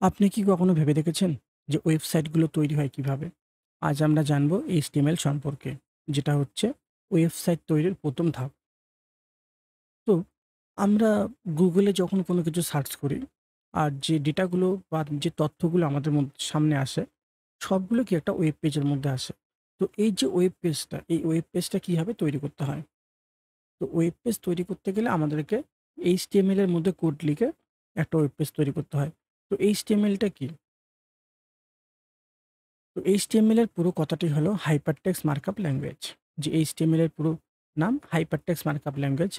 আপনি কি কখনো ভেবে দেখেছেন যে ওয়েবসাইটগুলো তৈরি হয় কিভাবে? আজ আমরা জানব HTML সম্পর্কে, যেটা হচ্ছে ওয়েবসাইট তৈরির ১ম ধাপ। তো আমরা Google এ যখন কোনো কিছু সার্চ করি, আর যে ডেটাগুলো বা যে তথ্যগুলো আমাদের সামনে আসে, সবগুলো কি একটা ওয়েব পেজের মধ্যে আসে। তো এই যে ওয়েব পেজটা, এই ওয়েব পেজটা কিভাবে তৈরি করতে হয়? তো ওয়েব পেজ তৈরি করতে গেলে আমাদেরকে HTML এর মধ্যে কোড লিখে একটা ওয়েব পেজ তৈরি করতে হয়। তো HTML টা কি? তো HTML এর পুরো কথাটি হলো হাইপারটেক্সট মার্কআপ ল্যাঙ্গুয়েজ। যে HTML এর পুরো নাম হাইপারটেক্সট মার্কআপ ল্যাঙ্গুয়েজ।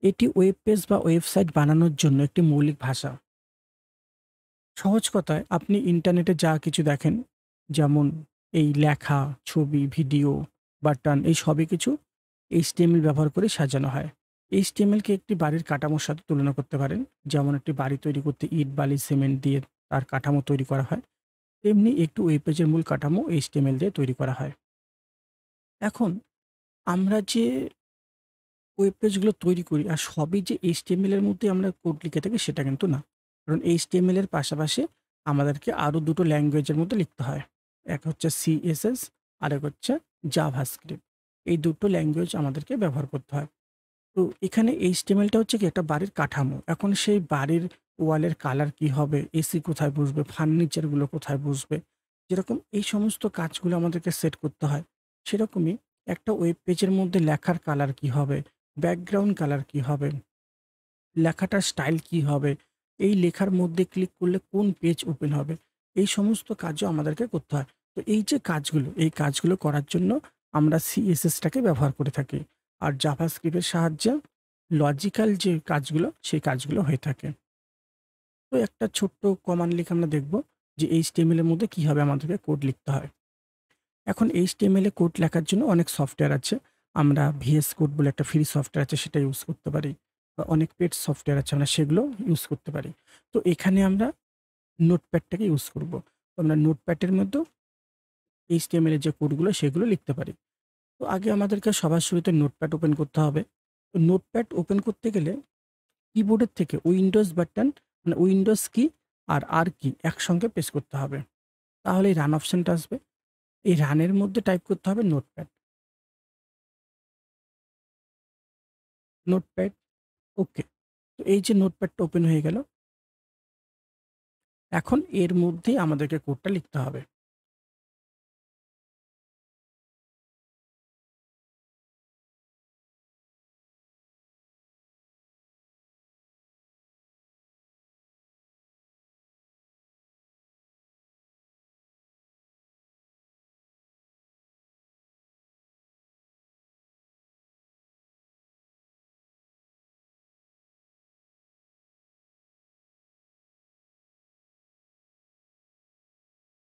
এটি ওয়েব পেজ বা ওয়েবসাইট বানানোর জন্য একটি মৌলিক ভাষা। সহজ কথায় আপনি ইন্টারনেটে যা কিছু দেখেন, যেমন এই লেখা, ছবি, ভিডিও, বাটন, এই সবই কিছু HTML ব্যবহার করে সাজানো হয়। HTML কে একটি বাড়ির কাঠামোর সাথে তুলনা করতে পারেন। যেমন একটি বাড়ি তৈরি করতে ইট, বালি, সিমেন্ট দিয়ে তার কাঠামো তৈরি করা হয়। তেমনি একটু ওয়েব পেজের মূল কাঠামো HTML দিয়ে তৈরি করা হয়। এখন আমরা যে ওয়েব পেজগুলো তৈরি করি আর সবই যে HTML এর মধ্যে আমরা কোড লিখে থাকি সেটা কিন্তু না। কারণ HTML এর পাশাপাশি আমাদেরকে আরো ২ টো ল্যাঙ্গুয়েজের মধ্যে লিখতে হয়। এক হচ্ছে CSS, আরেক হচ্ছে JavaScript। এই ২ টো ল্যাঙ্গুয়েজ আমাদেরকে ব্যবহার করতে হয়। তো এখানে HTML টা হচ্ছে কি একটা বাড়ির কাঠামো। এখন সেই বাড়ির ওয়ালের কালার কি হবে, এসি কোথায় বসবে, ফার্নিচার গুলো কোথায় বসবে, যেরকম এই সমস্ত কাজগুলো আমাদেরকে সেট করতে হয়। সেরকমই একটা ওয়েব পেজের মধ্যে লেখার কালার কি হবে, ব্যাকগ্রাউন্ড কালার কি হবে, লেখাটার স্টাইল কি হবে, এই লেখার মধ্যে ক্লিক করলে কোন পেজ ওপেন হবে, এই সমস্ত কাজও আমাদেরকে করতে হয়। তো এই যে কাজগুলো, এই কাজগুলো করার জন্য আমরা CSS টাকে ব্যবহার করে থাকি। আর JavaScript এর সাহায্যে লজিক্যাল যে কাজগুলো, সেই কাজগুলো হয়ে থাকে। তো একটা ছোট্ট কমান্ড লিখে আমরা দেখব যে HTML এর মধ্যে কিভাবে আমাদেরকে কোড লিখতে হয়। এখন HTML এ কোড লেখার জন্য অনেক সফটওয়্যার আছে। আমরা VS Code বলে একটা ফ্রি সফটওয়্যার আছে, সেটা ইউজ করতে পারি। বা অনেক পেইড সফটওয়্যার আছে, আমরা সেগুলো ইউজ করতে পারি। তো এখানে আমরা নোটপ্যাডটাকে ইউজ করব। তো আমরা নোটপ্যাডের মধ্যেও HTML এর যে কোডগুলো সেগুলো লিখতে পারি। তো আগে আমাদেরকে সবার শুরুতে নোটপ্যাড ওপেন করতে হবে। তো নোটপ্যাড ওপেন করতে গেলে কিবোর্ডের থেকে উইন্ডোজ বাটন, মানে উইন্ডোজ কি আর আর কি একসঙ্গে প্রেস করতে হবে। তাহলেই রান অপশনটা আসবে। এই রানের মধ্যে টাইপ করতে হবে নোটপ্যাড। নোটপ্যাড, ওকে। তো এই যে নোটপ্যাডটা ওপেন হয়ে গেল। এখন এর মধ্যেই আমাদেরকে কোডটা লিখতে হবে।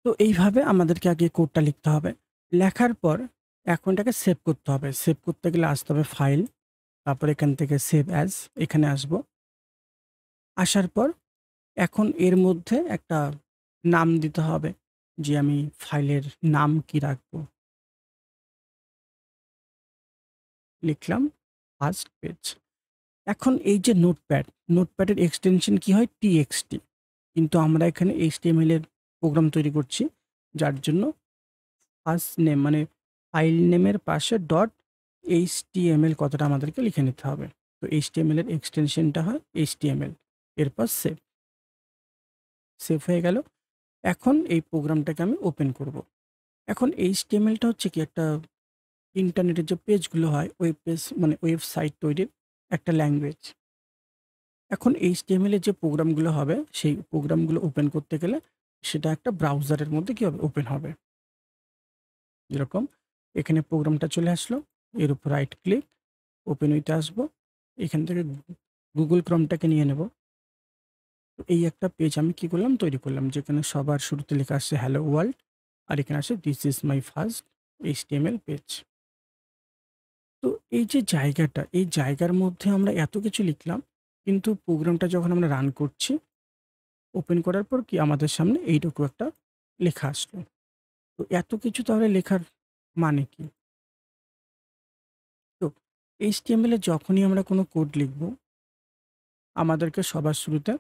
তো এইভাবে আমাদেরকে আগে কোডটা লিখতে হবে। লেখার পর এখন এটাকে সেভ করতে হবে। সেভ করতে গেলে আসতে হবে ফাইল, তারপর এখান থেকে সেভ অ্যাজ, এখানে আসবো। আসার পর এখন এর মধ্যে একটা নাম দিতে হবে যে আমি ফাইলের নাম কি রাখবো? লিখলাম ফার্স্ট পেজ। এখন এই যে নোটপ্যাড, নোটপ্যাডের এক্সটেনশন কি হয়? TXT। কিন্তু আমরা এখানে HTML এর প্রোগ্রাম তৈরি করছি। যার জন্য ফার্স্ট নেম, মানে ফাইল নেমের পাশে ডট HTML কথাটা আমাদেরকে লিখে নিতে হবে। তো HTML এর এক্সটেনশনটা হয় HTML। এরপর সেভ। সেভ হয়ে গেল। এখন এই প্রোগ্রামটাকে আমি ওপেন করব। এখন HTML টা হচ্ছে কি একটা ইন্টারনেটের যে পেজগুলো হয়, ওয়েব পেজ মানে ওয়েবসাইট তৈরির একটা ল্যাঙ্গুয়েজ। এখন HTML এর যে প্রোগ্রামগুলো হবে, সেই প্রোগ্রামগুলো ওপেন করতে গেলে সেটা একটা ব্রাউজারের মধ্যে কি হবে? ওপেন হবে। যেরকম এখানে প্রোগ্রামটা চলে আসলো। এর উপর রাইট ক্লিক, ওপেন উইথ আসবো। এখান থেকে Google Chromeটাকে নিয়ে নেব। তো এই একটা পেজ আমি কি করলাম? তৈরি করলাম। যেখানে সবার শুরুতে লেখা আসছে হ্যালো ওয়ার্ল্ড, আর এখানে আসে this is my first HTML page. তো এই যে জায়গাটা, এই জায়গার মধ্যে আমরা এত কিছু লিখলাম, কিন্তু প্রোগ্রামটা যখন আমরা রান করছি, ওপেন করার পর কি আমাদের সামনে এইটুকু একটা লেখা আসলো। তো এত কিছু তাহলে লেখার মানে কি? তো HTML এ যখনই আমরা কোনো কোড লিখব, আমাদেরকে সবার শুরুতে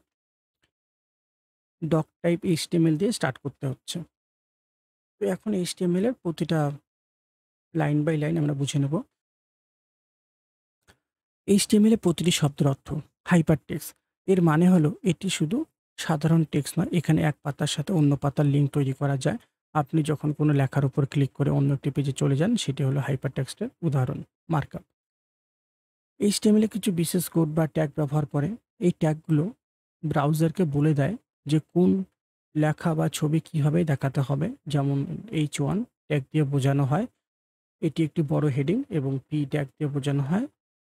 ডক টাইপ এইচটিএমএল দিয়ে স্টার্ট করতে হচ্ছে। তো এখন এইচটিএমএল এর প্রতিটা লাইন বাই লাইন আমরা বুঝে নেব। এইচটিএমএল এর প্রতিটি শব্দের অর্থ। হাইপারটেক্সট এর মানে হলো এটি শুধু সাধারণ টেক্সট নয়, এখানে এক পাতার সাথে অন্য পাতার লিঙ্ক তৈরি করা যায়। আপনি যখন কোনো লেখার উপর ক্লিক করে অন্য একটি পেজে চলে যান, সেটি হলো হাইপারটেক্সটের উদাহরণ। মার্কআপ এইচটিএমএল এ কিছু বিশেষ কোড বা ট্যাগ ব্যবহার করে। এই ট্যাগগুলো ব্রাউজারকে বলে দেয় যে কোন লেখা বা ছবি কিভাবে দেখাতে হবে। যেমন H1 ট্যাগ দিয়ে বোঝানো হয় এটি একটি বড় হেডিং এবং P ট্যাগ দিয়ে বোঝানো হয়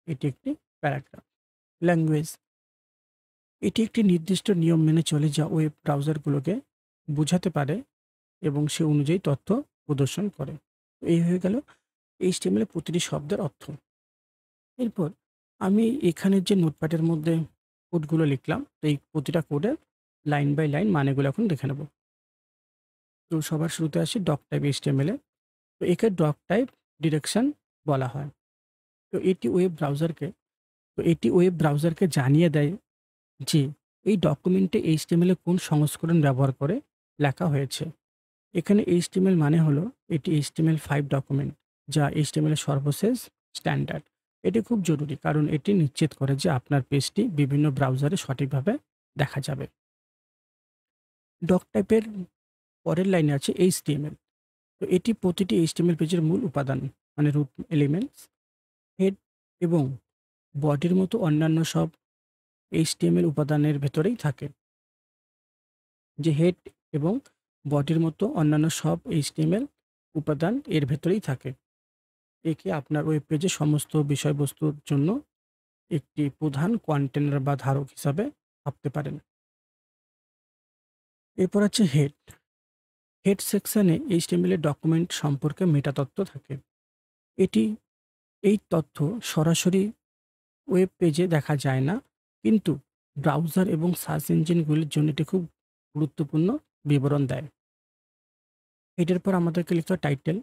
এটি একটি প্যারাগ্রাফ। ল্যাঙ্গুয়েজ এটি একটি নির্দিষ্ট নিয়ম মেনে চলে যা ওয়েব ব্রাউজারগুলোকে বোঝাতে পারে এবং সে অনুযায়ী তথ্য প্রদর্শন করে। এই হয়ে গেল এইচটিএমএল এর প্রতিটি শব্দের অর্থ। এরপর আমি এখানের যে নোটপ্যাডের মধ্যে কোডগুলো লিখলাম, তো এই প্রতিটা কোডের লাইন বাই লাইন মানেগুলো এখন দেখে নেব। তো সবার শুরুতে আসি ডক টাইপ এইচটিএমএল এ। তো একে ডক টাইপ ডিরেকশন বলা হয়। তো এটি ওয়েব ব্রাউজারকে জানিয়ে দেয় যে এই ডকুমেন্টে এইচটিএমএল এর কোন সংস্করণ ব্যবহার করে লেখা হয়েছে। এখানে এইচটিএমএল মানে হলো এটি HTML5 ডকুমেন্ট, যা HTML এর সর্বশেষ স্ট্যান্ডার্ড। এটি খুব জরুরি কারণ এটি নিশ্চিত করে যে আপনার পেজটি বিভিন্ন ব্রাউজারে সঠিকভাবে দেখা যাবে। ডক টাইপের পরের লাইনে আছে HTML। তো এটি প্রতিটি HTML পেজের মূল উপাদান, মানে রুট এলিমেন্টস। হেড এবং বডির মতো অন্যান্য সব HTML উপাদানের ভেতরেই থাকে। যে হেড এবং বডির মতো অন্যান্য সব HTML উপাদান এর ভেতরেই থাকে। একে আপনার ওয়েব পেজে সমস্ত বিষয়বস্তুর জন্য একটি প্রধান কন্টেনার বা ধারক হিসাবে ভাবতে পারেন। এরপর আছে হেড। হেড সেকশনে HTML এর ডকুমেন্ট সম্পর্কে মেটা তথ্য থাকে। এটি এই তথ্য সরাসরি ওয়েব পেজে দেখা যায় না, কিন্তু ব্রাউজার এবং সার্চ ইঞ্জিনগুলির জন্য এটি খুব গুরুত্বপূর্ণ বিবরণ দেয়। হেডের পর আমাদেরকে লিখতে হয় টাইটেল।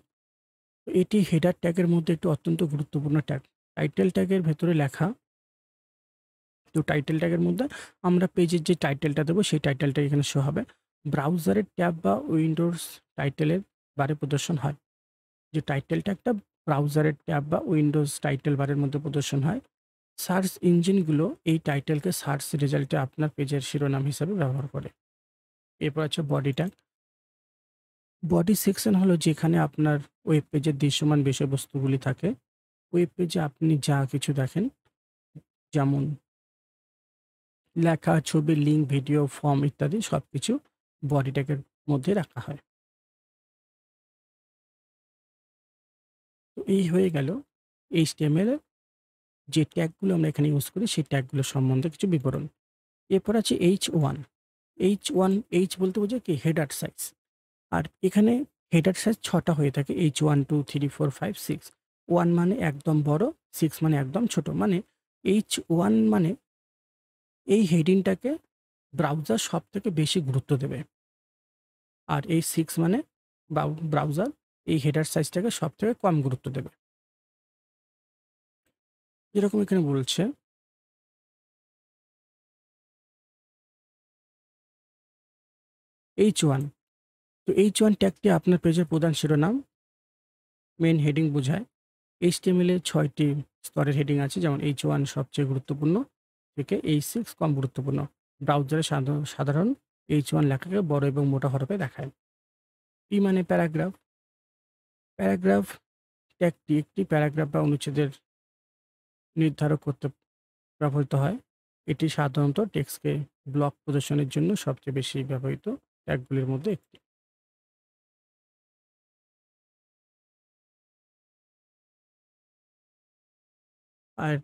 এটি হেডার ট্যাগের মধ্যে একটি অত্যন্ত গুরুত্বপূর্ণ ট্যাগ। টাইটেল ট্যাগের ভেতরে লেখা, তো টাইটেল ট্যাগের মধ্যে আমরা পেজের যে টাইটেলটা দেবো সেই টাইটেলটা এখানে শো হবে। ব্রাউজারের ট্যাব বা উইন্ডোজ টাইটেলের বারে প্রদর্শন হয়। যে টাইটেল ট্যাগটা ব্রাউজারের ট্যাব বা উইন্ডোজ টাইটেল বারের মধ্যে প্রদর্শন হয়। সার্চ ইঞ্জিনগুলো এই টাইটেলকে সার্চ রেজাল্টে আপনার পেজের শিরোনাম হিসাবে ব্যবহার করে। এরপর আছে বডি ট্যাগ। বডি সেকশন হলো যেখানে আপনার ওয়েব পেজের দৃশ্যমান বিষয়বস্তুগুলি থাকে। ওয়েব পেজে আপনি যা কিছু দেখেন, যেমন লেখা, ছবি, লিঙ্ক, ভিডিও, ফর্ম ইত্যাদি সবকিছু বডি ট্যাগের মধ্যে রাখা হয়। তো এই হয়ে গেল HTML এর যে ট্যাগগুলো আমরা এখানে ইউজ করি সেই ট্যাগগুলো সম্বন্ধে কিছু বিবরণ। এরপর আছে H1। H বলতে বোঝায় কি হেডার সাইজ। আর এখানে হেডার সাইজ ৬ টা হয়ে থাকে। H1, 2, 3, 4, 5, 6। 1 মানে একদম বড়, 6 মানে একদম ছোট। মানে H1 মানে এই হেডিংটাকে ব্রাউজার সবথেকে বেশি গুরুত্ব দেবে। আর এই 6 মানে ব্রাউজার এই হেডার সাইজটাকে সবথেকে কম গুরুত্ব দেবে। যেরকম এখানে বলছে H1। তো H1 ট্যাগটি আপনার পেজের প্রধান শিরোনাম, মেইন হেডিং বোঝায়। HTML এ ৬ টি স্তরের হেডিং আছে, যেমন H1 সবচেয়ে গুরুত্বপূর্ণ থেকে H6 কম গুরুত্বপূর্ণ। ব্রাউজারে সাধারণ H1 লেখাকে বড় এবং মোটা হরফে দেখায়। P মানে প্যারাগ্রাফ। প্যারাগ্রাফ ট্যাগটি একটি প্যারাগ্রাফ বা অনুচ্ছেদের নির্ধারক করতে ব্যবহৃত হয়। এটি সাধারণত টেক্সটকে ব্লক প্রদর্শনের জন্য সবচেয়ে বেশি ব্যবহৃত ট্যাগগুলির মধ্যে একটি। আর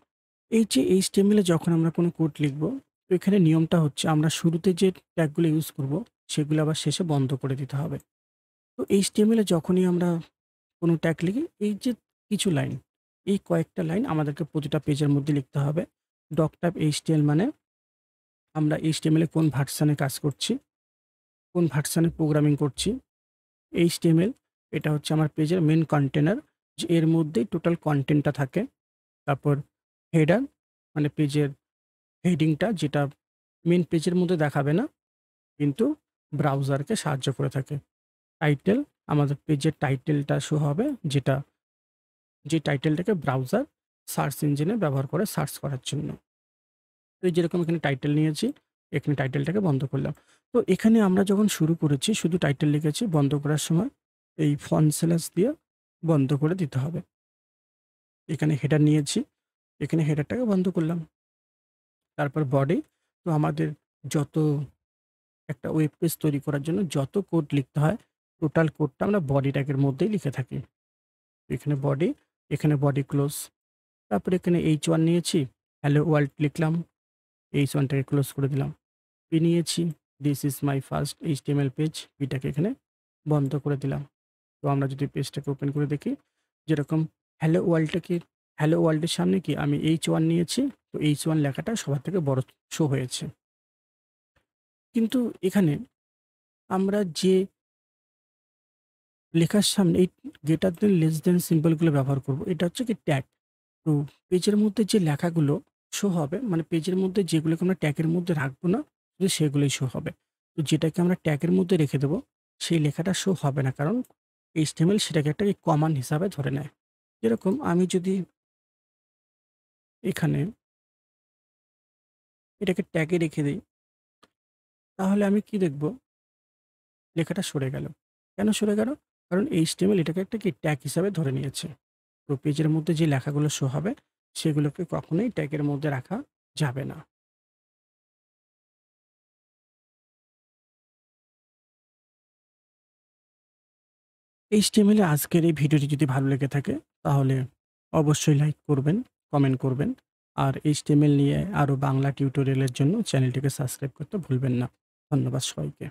এই যে HTML এ যখন আমরা কোনো কোড লিখব, তো এখানে নিয়মটা হচ্ছে আমরা শুরুতে যে ট্যাগগুলো ইউজ করব, সেগুলো আবার শেষে বন্ধ করে দিতে হবে। তো HTML এ যখনই আমরা কোনো ট্যাগ লিখি, এই যে কিছু লাইন, এই কয়েকটা লাইন আমাদেরকে প্রতিটা পেজের মধ্যে লিখতে হবে। ডক টাইপ HTML মানে আমরা HTML এ কোন ভার্সানে কাজ করছি, কোন ভার্সানে প্রোগ্রামিং করছি। HTML এটা হচ্ছে আমার পেজের মেইন কন্টেনার, যে এর মধ্যেই টোটাল কনটেন্টটা থাকে। তারপর হেডার মানে পেজের হেডিংটা, যেটা মেইন পেজের মধ্যে দেখাবে না, কিন্তু ব্রাউজারকে সাহায্য করে থাকে। টাইটেল আমাদের পেজের টাইটেলটা শো হবে যেটা যে টাইটেলটাকে ব্রাউজার সার্চ ইঞ্জিনে ব্যবহার করে সার্চ করার জন্য। তো এই যেরকম এখানে টাইটেল নিয়েছি, এখানে টাইটেলটাকে বন্ধ করলাম। তো এখানে আমরা যখন শুরু করেছি শুধু টাইটেল লিখেছি, বন্ধ করার সময় এই ফন্ট স্ল্যাশ দিয়ে বন্ধ করে দিতে হবে। এখানে হেডার নিয়েছি, এখানে হেডারটাকে বন্ধ করলাম। তারপর বডি, তো আমাদের যত একটা ওয়েব পেজ তৈরি করার জন্য যত কোড লিখতে হয়, টোটাল কোডটা আমরা বডি ট্যাগের মধ্যেই লিখে থাকি। এখানে বডি, এখানে বডি ক্লোজ। তারপরে এখানে H1 নিয়েছি, হ্যালো ওয়ার্ল্ড লিখলাম, H1 টাকে ক্লোজ করে দিলাম। P নিয়েছি, this is my first HTML page, P-টাকে এখানে বন্ধ করে দিলাম। তো আমরা যদি পেজটাকে ওপেন করে দেখি, যেরকম হ্যালো ওয়ার্ল্ডের সামনে কি আমি H1 নিয়েছি, তো H1 লেখাটা সবার থেকে বড় শো হয়েছে। কিন্তু এখানে আমরা যে লেখার সামনে এই গ্রেটার দেন, লেস দেন সিম্বলগুলো ব্যবহার করব, এটা হচ্ছে কি ট্যাগ। তো পেজের মধ্যে যে লেখাগুলো শো হবে, মানে পেজের মধ্যে যেগুলোকে আমরা ট্যাগের মধ্যে রাখবো না, শুধু সেগুলোই শো হবে। তো যেটাকে আমরা ট্যাগের মধ্যে রেখে দেবো, সেই লেখাটা শো হবে না, কারণ HTML সেটাকে একটা কমান্ড হিসাবে ধরে নেয়। যেরকম আমি যদি এখানে এটাকে ট্যাগে রেখে দেই, তাহলে আমি কি দেখব? লেখাটা সরে গেল। কেন সরে গেল? কারণ HTML এটাকে একটা কি ট্যাগ হিসাবে ধরে নিয়েছে। তো পেজের মধ্যে যে লেখাগুলো শো হবে, সেগুলোকে কখনোই ট্যাগের মধ্যে রাখা যাবে না। HTML এ আজকের এই ভিডিওটি যদি ভালো লেগে থাকে, তাহলে অবশ্যই লাইক করবেন, কমেন্ট করবেন। আর HTML নিয়ে আরো বাংলা টিউটোরিয়ালের জন্য চ্যানেলটিকে সাবস্ক্রাইব করতে ভুলবেন না। ধন্যবাদ সবাইকে।